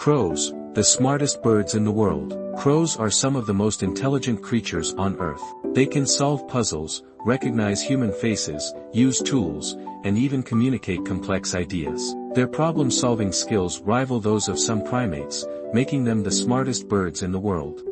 Crows, the smartest birds in the world. Crows are some of the most intelligent creatures on Earth. They can solve puzzles, recognize human faces, use tools, and even communicate complex ideas. Their problem-solving skills rival those of some primates, making them the smartest birds in the world.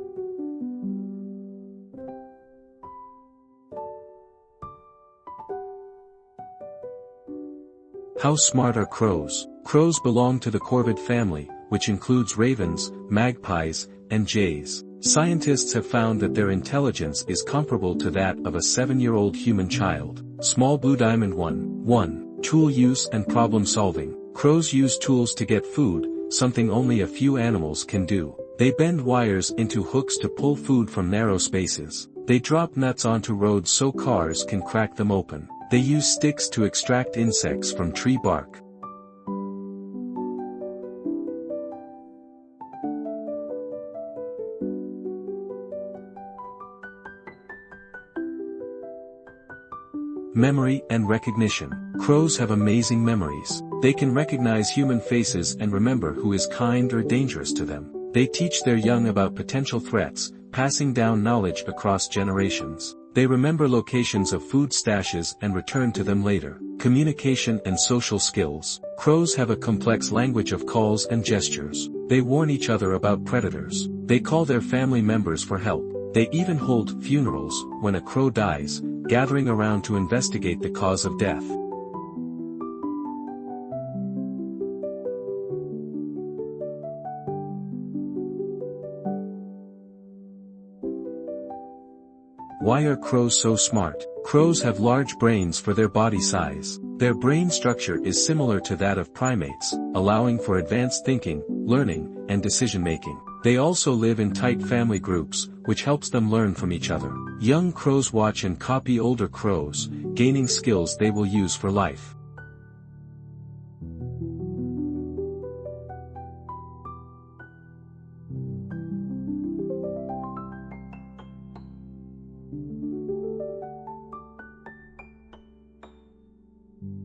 How smart are crows? Crows belong to the corvid family, which includes ravens, magpies, and jays. Scientists have found that their intelligence is comparable to that of a 7-year-old human child. Small blue diamond 1. Tool use and problem solving. Crows use tools to get food, something only a few animals can do. They bend wires into hooks to pull food from narrow spaces. They drop nuts onto roads so cars can crack them open. They use sticks to extract insects from tree bark. Memory and recognition. Crows have amazing memories. They can recognize human faces and remember who is kind or dangerous to them. They teach their young about potential threats, passing down knowledge across generations. They remember locations of food stashes and return to them later. Communication and social skills. Crows have a complex language of calls and gestures. They warn each other about predators. They call their family members for help. They even hold funerals when a crow dies, gathering around to investigate the cause of death. Why are crows so smart? Crows have large brains for their body size. Their brain structure is similar to that of primates, allowing for advanced thinking, learning, and decision-making. They also live in tight family groups, which helps them learn from each other. Young crows watch and copy older crows, gaining skills they will use for life.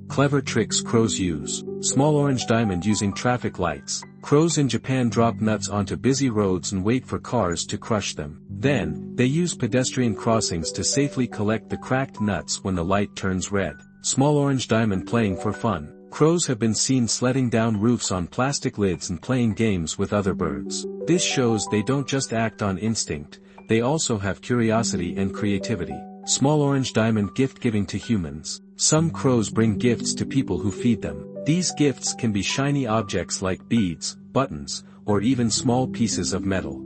Clever tricks crows use. Small orange diamond using traffic lights. Crows in Japan drop nuts onto busy roads and wait for cars to crush them. Then, they use pedestrian crossings to safely collect the cracked nuts when the light turns red. Small orange diamond playing for fun. Crows have been seen sledding down roofs on plastic lids and playing games with other birds. This shows they don't just act on instinct, they also have curiosity and creativity. Small orange diamond gift giving to humans. Some crows bring gifts to people who feed them. These gifts can be shiny objects like beads, buttons, or even small pieces of metal.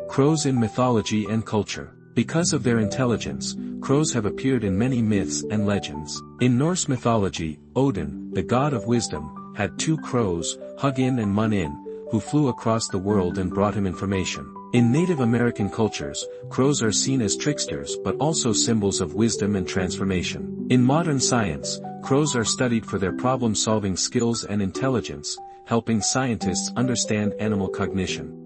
Crows in mythology and culture. Because of their intelligence, crows have appeared in many myths and legends. In Norse mythology, Odin, the god of wisdom, had 2 crows, Hugin and Munin, who flew across the world and brought him information. In Native American cultures, crows are seen as tricksters but also symbols of wisdom and transformation. In modern science, crows are studied for their problem-solving skills and intelligence, helping scientists understand animal cognition.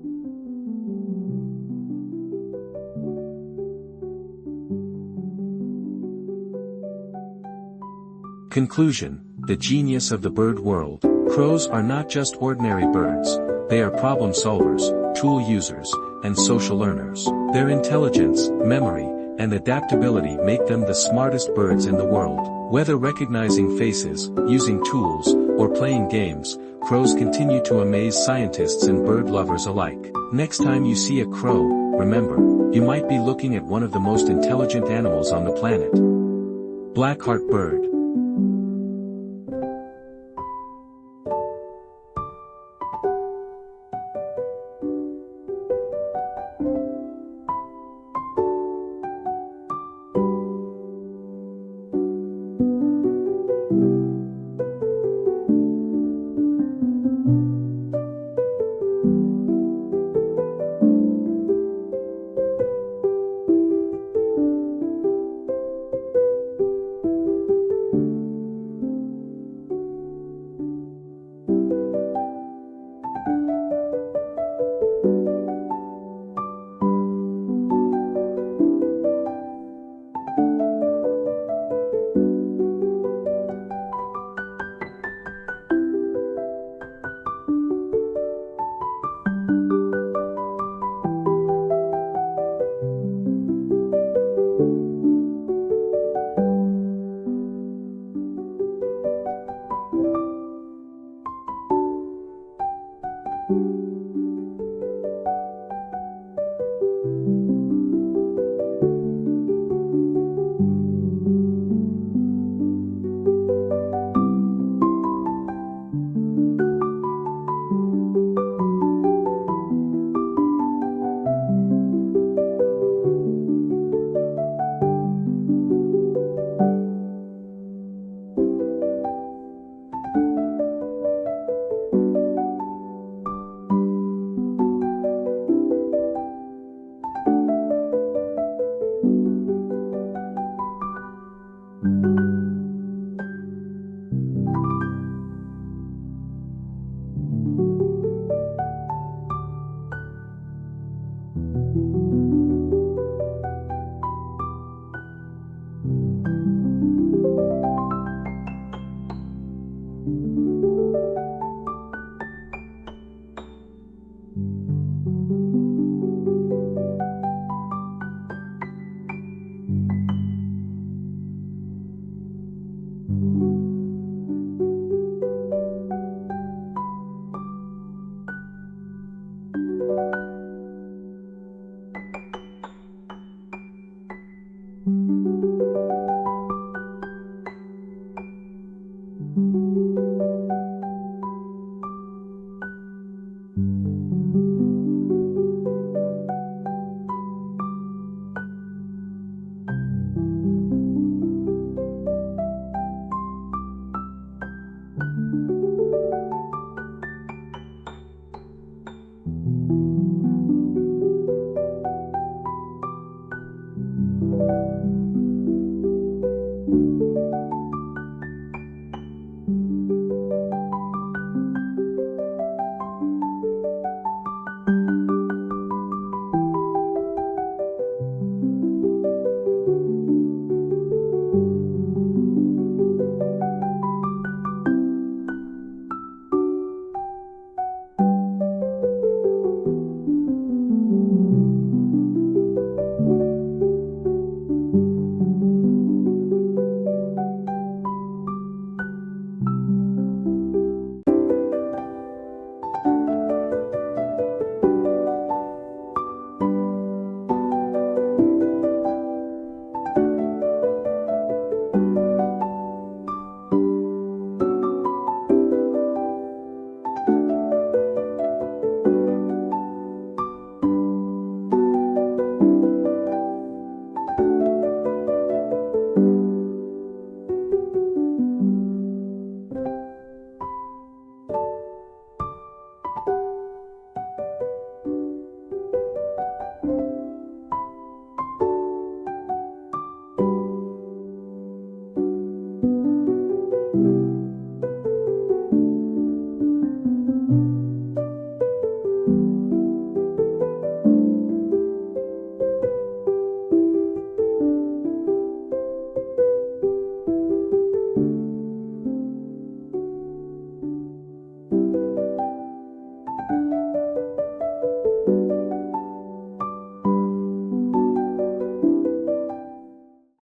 Conclusion: the genius of the bird world. Crows are not just ordinary birds, they are problem solvers, tool users, and social learners. Their intelligence, memory, and adaptability make them the smartest birds in the world. Whether recognizing faces, using tools, or playing games, crows continue to amaze scientists and bird lovers alike. Next time you see a crow, remember, you might be looking at one of the most intelligent animals on the planet. Blackheart bird.